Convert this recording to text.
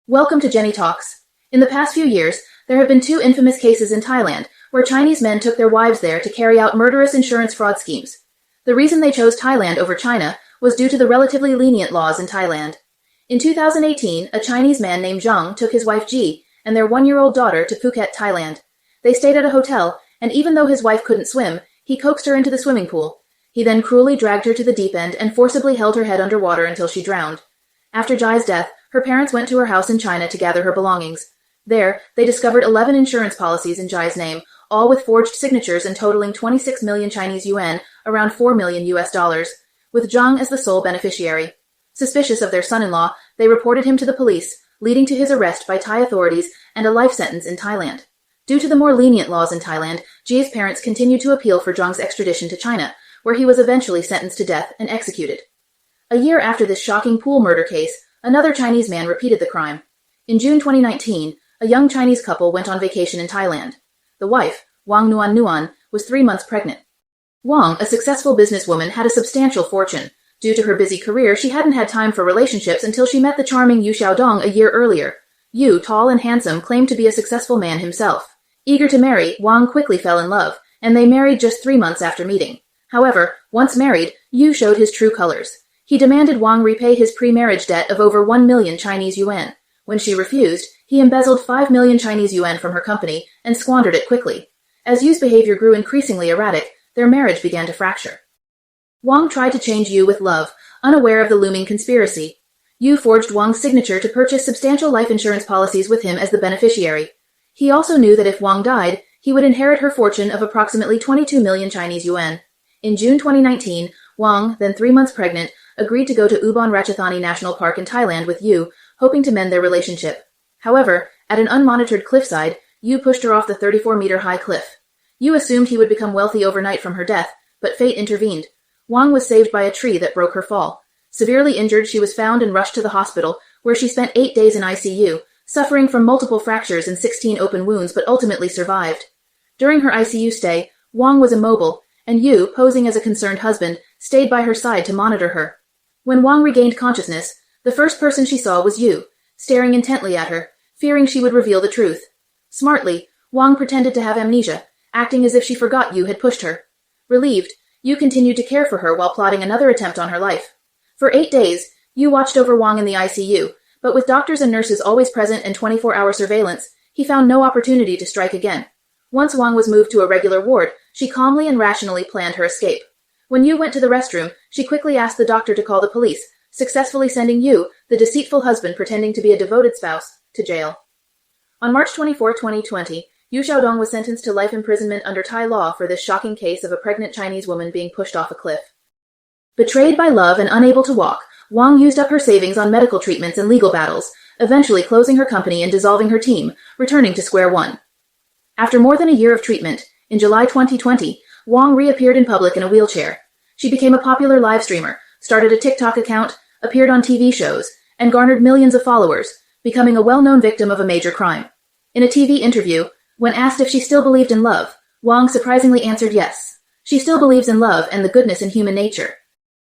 Welcome to Jenny Talks. In the past few years, there have been two infamous cases in Thailand where Chinese men took their wives there to carry out murderous insurance fraud schemes. The reason they chose Thailand over China was due to the relatively lenient laws in Thailand. In 2018, a Chinese man named Zhang took his wife Ji and their one-year-old daughter to Phuket, Thailand. They stayed at a hotel, and even though his wife couldn't swim, he coaxed her into the swimming pool. He then cruelly dragged her to the deep end and forcibly held her head underwater until she drowned. After Ji's death, her parents went to her house in China to gather her belongings. There, they discovered 11 insurance policies in Ji's name, all with forged signatures and totaling 26 million Chinese yuan, around $4 million US, with Zhang as the sole beneficiary. Suspicious of their son-in-law, they reported him to the police, leading to his arrest by Thai authorities and a life sentence in Thailand. Due to the more lenient laws in Thailand, Ji's parents continued to appeal for Zhang's extradition to China, where he was eventually sentenced to death and executed. A year after this shocking pool murder case, another Chinese man repeated the crime. In June 2019, a young Chinese couple went on vacation in Thailand. The wife, Wang Nuan, was 3 months pregnant. Wang, a successful businesswoman, had a substantial fortune. Due to her busy career, she hadn't had time for relationships until she met the charming Yu Xiaodong a year earlier. Yu, tall and handsome, claimed to be a successful man himself. Eager to marry, Wang quickly fell in love, and they married just 3 months after meeting. However, once married, Yu showed his true colors. He demanded Wang repay his pre-marriage debt of over 1 million Chinese yuan. When she refused, he embezzled 5 million Chinese yuan from her company and squandered it quickly. As Yu's behavior grew increasingly erratic, their marriage began to fracture. Wang tried to change Yu with love, unaware of the looming conspiracy. Yu forged Wang's signature to purchase substantial life insurance policies with him as the beneficiary. He also knew that if Wang died, he would inherit her fortune of approximately 22 million Chinese yuan. In June 2019, Wang, then 3 months pregnant, agreed to go to Ubon Ratchathani National Park in Thailand with Yu, hoping to mend their relationship. However, at an unmonitored cliffside, Yu pushed her off the 34-meter-high cliff. Yu assumed he would become wealthy overnight from her death, but fate intervened. Wang was saved by a tree that broke her fall. Severely injured, she was found and rushed to the hospital, where she spent 8 days in ICU, suffering from multiple fractures and 16 open wounds but ultimately survived. During her ICU stay, Wang was immobile, and Yu, posing as a concerned husband, stayed by her side to monitor her. When Wang regained consciousness, the first person she saw was Yu, staring intently at her, fearing she would reveal the truth. Smartly, Wang pretended to have amnesia, acting as if she forgot Yu had pushed her. Relieved, Yu continued to care for her while plotting another attempt on her life. For 8 days, Yu watched over Wang in the ICU, but with doctors and nurses always present and 24-hour surveillance, he found no opportunity to strike again. Once Wang was moved to a regular ward, she calmly and rationally planned her escape. When Yu went to the restroom, she quickly asked the doctor to call the police, successfully sending Yu, the deceitful husband pretending to be a devoted spouse, to jail. On March 24, 2020, Yu Xiaodong was sentenced to life imprisonment under Thai law for this shocking case of a pregnant Chinese woman being pushed off a cliff. Betrayed by love and unable to walk, Wang used up her savings on medical treatments and legal battles, eventually closing her company and dissolving her team, returning to square one. After more than a year of treatment, in July 2020, Wang reappeared in public in a wheelchair. She became a popular live streamer, started a TikTok account, appeared on TV shows, and garnered millions of followers, becoming a well-known victim of a major crime. In a TV interview, when asked if she still believed in love, Wang surprisingly answered yes. She still believes in love and the goodness in human nature.